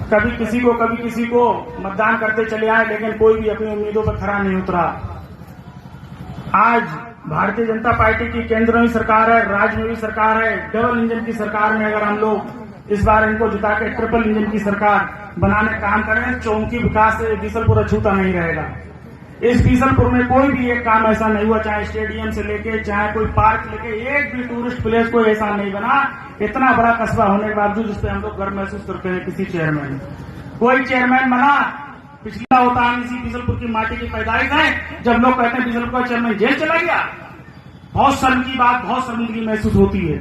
कभी किसी को मतदान करते चले आए, लेकिन कोई भी अपनी उम्मीदों पर खरा नहीं उतरा। आज भारतीय जनता पार्टी की केंद्र में सरकार है, राज्य में भी सरकार है, डबल इंजन की सरकार में अगर हम लोग इस बार इनको जिता के ट्रिपल इंजन की सरकार बनाने का काम करें, चौमुखी विकास से बीसलपुर अछूता नहीं रहेगा। इस बीसलपुर में कोई भी एक काम ऐसा नहीं हुआ, चाहे स्टेडियम से लेके चाहे कोई पार्क लेके, एक भी टूरिस्ट प्लेस कोई ऐसा नहीं बना। इतना बड़ा कस्बा होने के बावजूद इस पे हम लोग गर्व महसूस करते हैं। किसी चेयरमैन कोई चेयरमैन बना पिछला होता हम इसी बीसलपुर की माटी की पैदाइश है। जब लोग कहते हैं बीसलपुर का चेयरमैन जेल चला गया, बहुत शर्म की बात, बहुत शर्मिंदगी महसूस होती है।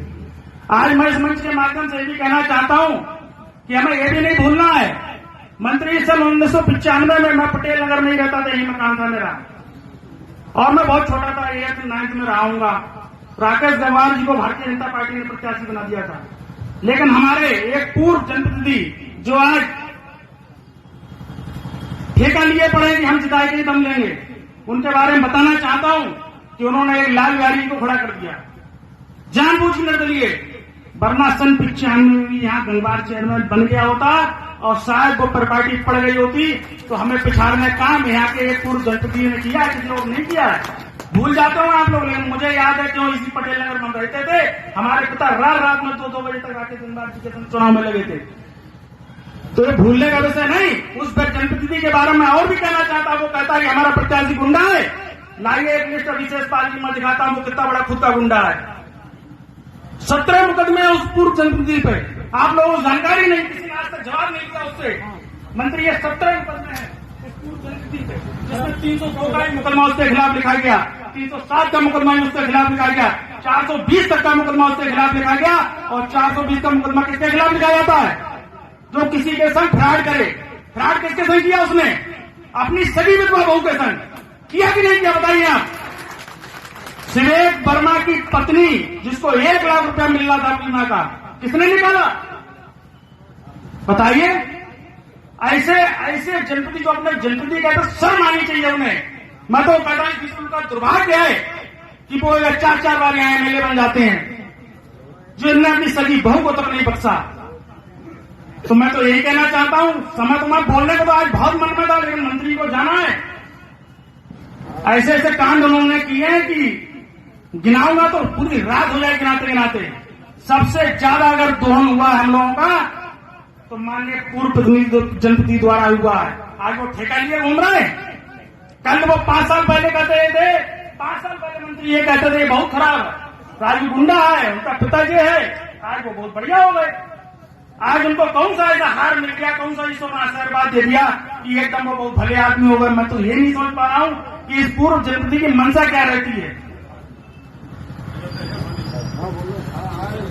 आज मैं इस मंच के माध्यम से ये भी कहना चाहता हूं कि हमें ये भी नहीं भूलना है, मंत्री सन 1995 में मैं पटेल नगर में ही रहता था, यही मकान था मेरा, और मैं बहुत छोटा था, 8th 9th में रहा। राकेश गंगवार जी को भारतीय जनता पार्टी ने प्रत्याशी बना दिया था, लेकिन हमारे एक पूर्व जनप्रतिनिधि जो आज ठेका लिए पड़े कि हम जिताए के दम लेंगे, उनके बारे में बताना चाहता हूं कि उन्होंने एक लाल गाड़ी को खड़ा कर दिया जानबूझ के निर्दलीय, वरना सन 95 में भी यहाँ गंगवार चेयरमैन बन गया होता और शायद वो पार्टी पड़ गई होती तो हमें पिछाड़ने काम यहाँ के एक पूर्व जनप्रतिनिधि ने किया, किसी लोग नहीं किया। भूल जाते हो आप लोग, लेकिन मुझे याद है क्यों इसी पटेल नगर में रहते थे, हमारे पिता रात में 2-2 बजे तक आके गंगवार जी के चुनाव में लगे थे। तो ये भूलने का विषय नहीं। उस जनप्रतिनिधि के बारे में और भी कहना चाहता, वो कहता है कि हमारा प्रत्याशी गुंडा है, लाइए एक लिस्ट विशेष पार्टी में दिखाता हूं कितना बड़ा खुद का गुंडा है। 17 मुकदमे उस पूर्व जनप्रतिनिधि पे, आप लोगों को जानकारी नहीं, किसी ने आज तक जवाब नहीं दिया उससे। मंत्री ये 17 मुकदमे हैं उस पूर्व जनप्रतिनिधि पे, जिसमें 302 का मुकदमा उसके खिलाफ लिखा गया, 307 का मुकदमा उसके खिलाफ लिखा गया, 420 तक का मुकदमा उसके खिलाफ लिखा गया, और 420 का मुकदमा किसके खिलाफ लिखा जाता है? जो किसी के संग फ्रॉड करे। फ्रॉड किसके संग किया उसने? अपनी सभी विधवा बहू के संग किया कि नहीं किया, बताइए आप। विवेक वर्मा की पत्नी जिसको 1 लाख रुपया मिल रहा था बीमा का, किसने निकाला बताइए? ऐसे जनप्रति को अपने जनप्रति कहते शर्म आनी चाहिए उन्हें। मैं तो कहता हूं कि उनका दुर्भाग्य है कि वो 4-4 बार यहां एमएलए बन जाते हैं, जो इन्होंने अपनी सगी बहू को तक नहीं बख्शा। तो मैं तो यही कहना चाहता हूं, समय तो मैं बोलने को तो आज बहुत मन में था, लेकिन मंत्री को जाना है। ऐसे ऐसे कांड उन्होंने किए हैं कि गिनाऊंगा तो पूरी रात हो जाए गिनाते गिनाते। सबसे ज्यादा अगर दोहन हुआ हम लोगों का तो माननीय पूर्व जनप्रतिनिधि द्वारा हुआ है। आज वो ठेका लिए घूम रहे हैं, कल वो 5 साल पहले कहते थे, 5 साल पहले मंत्री ये कहते थे बहुत खराब राजू गुंडा है, उनका पिताजी है, आज वो बहुत बढ़िया हो गए। आज उनको कौन सा ऐसा हार मिल गया, कौन सा ईश्वर ने आशीर्वाद दे दिया कि एकदम वो बहुत भले आदमी हो गए। मैं तो ये नहीं समझ पा रहा हूं कि इस पूर्व जनप्रतिनिधि की मंशा क्या रहती है।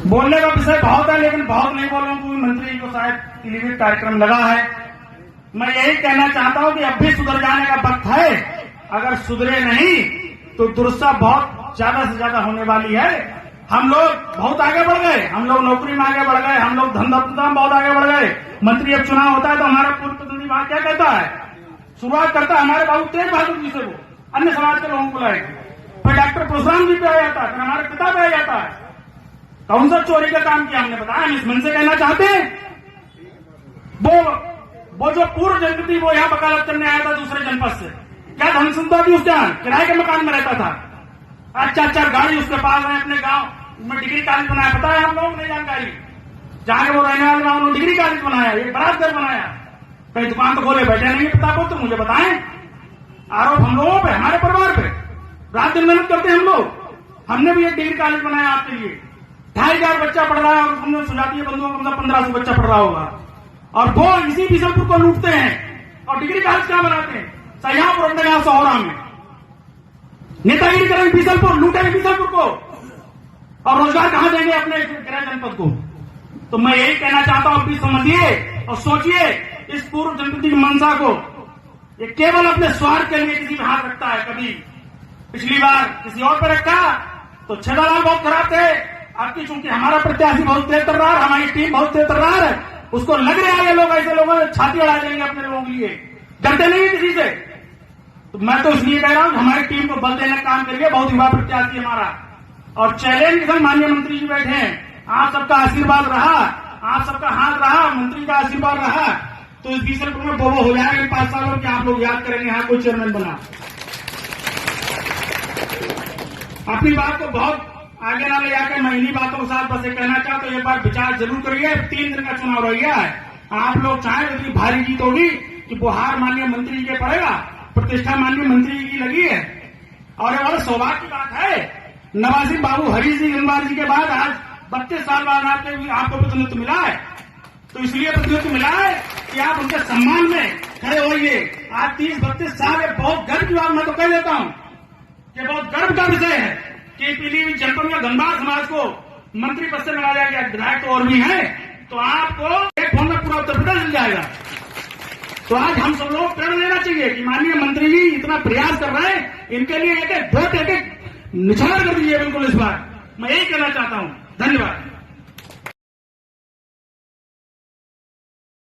बोलने का विषय बहुत है, लेकिन बहुत नहीं बोलूंगा क्योंकि मंत्री को शायद टेलीविजन कार्यक्रम लगा है। मैं यही कहना चाहता हूं कि अब भी सुधर जाने का वक्त है। अगर सुधरे नहीं तो दुर्दशा बहुत ज्यादा से ज्यादा होने वाली है। हम लोग बहुत आगे बढ़ गए, हम लोग नौकरी में आगे बढ़ गए, हम लोग धंधा में बहुत आगे बढ़ गए। मंत्री अब चुनाव होता है तो हमारा पूर्व प्रतिनिधि वहां क्या कहता है, शुरुआत करता है हमारे बाबू तेज बहादुर जी से, वो अन्य समाज के लोगों को लाएगा, फिर डॉक्टर परशुराम जी पे आ जाता है, फिर हमारे पिता पे आ जाता है। कौन सा चोरी का काम किया हमने बताया? हम इस मन से कहना चाहते हैं वो जो पूर्व जनप्रतिनिधि वो यहाँ वकालत करने आया था दूसरे जनपद से, क्या धन संपदा थी उसके यहाँ, किराए के मकान में रहता था। आज 4-4 गाड़ी उसके पास है, अपने गांव में डिग्री कॉलेज बनाया, पता है हम लोगों को नहीं जानकारी। जहां वो रहने वाले गांव में डिग्री कॉलेज बनाया, एक बरात घर बनाया, कहीं दुकान तो खोले बैठे नहीं, पता को तो मुझे बताएं। आरोप हम लोगों पे, हमारे परिवार पे, रात दिन मेहनत करते हैं हम लोग। हमने भी एक डिग्री कॉलेज बनाया आपके लिए, 2500 बच्चा पढ़ रहा है, और हमने सुझाती है बंधुओं को 1500 बच्चा पढ़ रहा होगा, और वो इसी बीसलपुर को लूटते हैं और डिग्री कॉलेज क्या बनाते हैं सयापुर अंडरगांव सौरा में। नेतागिरी करेंगे बीसलपुर, लूटेंगे बीसलपुर को, और रोजगार कहां देंगे अपने गृह जनपद को। तो मैं यही कहना चाहता हूं, अभी समझिए और सोचिए इस पूर्व जनप्रतिनिधि की मंशा को। ये केवल अपने स्वार्थ के लिए किसी में हाथ रखता है। कभी पिछली बार किसी और पर रखा तो छेदालाल बहुत खराब थे, आपकी चूंकि हमारा प्रत्याशी बहुत तेज तर्रार, हमारी टीम बहुत तेज तर्रार है, उसको लग रहा है ये लोग ऐसे लोगों ने छाती अड़ा देंगे अपने लोगों के लिए, डरते नहीं किसी से। तो मैं तो इसलिए कह रहा हूं हमारी टीम को बल देने का काम करिए, बहुत युवा प्रत्याशी हमारा, और चैलेंज के संग माननीय मंत्री जी बैठे हैं, आप सबका आशीर्वाद रहा, आप सबका हाथ रहा, मंत्री का आशीर्वाद रहा तो इस 20 अप्रैल में वो हो जाएगा 5 सालों के, आप लोग याद करेंगे यहाँ कोई चेयरमैन बना। अपनी बात को बहुत आगे ना ले जाकर मैं इन्हीं बातों के साथ बस ये कहना चाहता हूँ, एक बार विचार जरूर करिए। 3 दिन का चुनाव रह गया है, आप लोग चाहें तो इतनी भारी जीत होगी कि बुहार माननीय मंत्री जी के पड़ेगा, प्रतिष्ठा माननीय मंत्री जी की लगी है। और ये बड़ा सौभाग्य की बात है, नवाब बाबू हरीश जी गंगवार जी के बाद आज 32 साल बाद आपको प्रतिनिधित्व मिला है। तो इसलिए प्रतिनिधित्व मिला है कि आप उनके सम्मान में खड़े होइए। आज 30-32 साल, ये बहुत गर्व की बात मैं तो कह देता हूँ, ये बहुत गर्व का विषय है कि पीलीभीत जनपद में गंगवार समाज को मंत्री पद से लगाया गया। विधायक तो और भी है, तो आपको एक फोन में पूरा उत्तर प्रदेश मिल जाएगा। तो आज हम सब लोग प्रेरणा लेना चाहिए कि माननीय मंत्री जी इतना प्रयास कर रहे हैं, इनके लिए एक एक वोट एक एक निछावर कर दीजिए बिल्कुल इस बार। मैं यही कहना चाहता हूं। धन्यवाद।